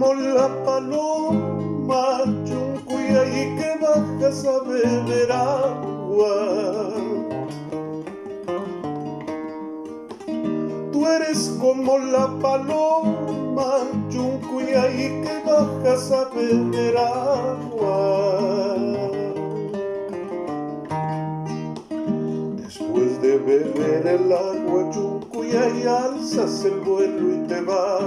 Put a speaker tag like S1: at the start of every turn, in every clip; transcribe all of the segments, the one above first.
S1: como la paloma chuncuya y que bajas a beber agua. Tú eres como la paloma chuncuya y que bajas a beber agua. Después de beber el agua chuncuya y alzas el vuelo y te vas.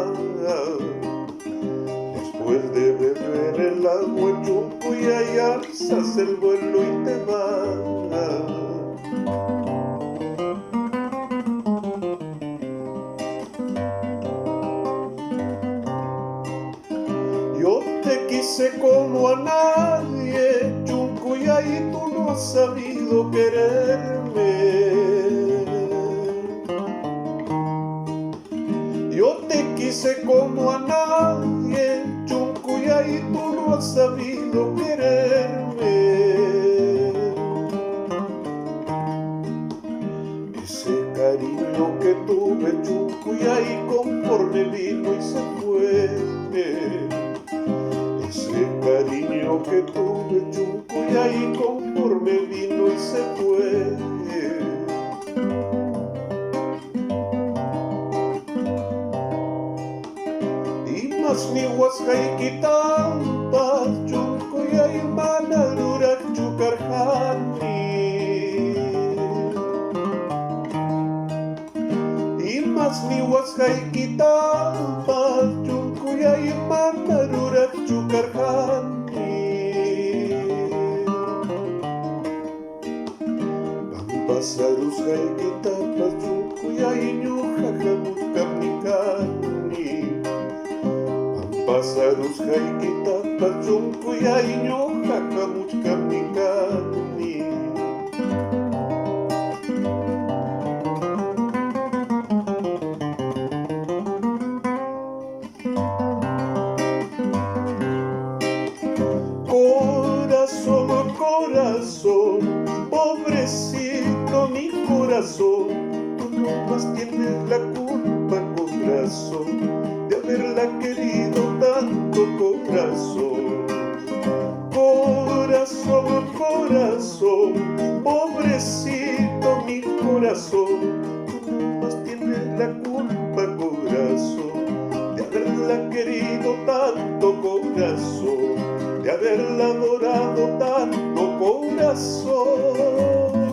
S1: Después de beber el agua chuncuya y alzas el vuelo y te vas. Yo te quise como a nadie, chuncuya, y tú no has sabido quererme. Yo te quise como a nadie, chuncuya, y tú no has sabido quererme. Ese cariño que tuve, chuncuya, y conforme vino y se fue. Ese cariño que tuve, chuncuya, y conforme vino y se fue. Y más ni huascaiquitampas, chuncuya, y manarurak chucarjani. Y más ni huascaiquitampas, chuncuya, y manarurak chucarjani. Pampasarus jaiquitampas, chuncuya, y ñujajamutkapnikani. Pampasarus jaiquitampas, chuncuya, y ñujajamutkapnikani. Corazón, corazón, pobrecito mi corazón, tú no más tienes la culpa, corazón, de haberla querido tanto, corazón. Corazón, corazón, pobrecito mi corazón, tú no más tienes la culpa, corazón, de haberla querido tanto, corazón, de haberla adorado tanto, corazón.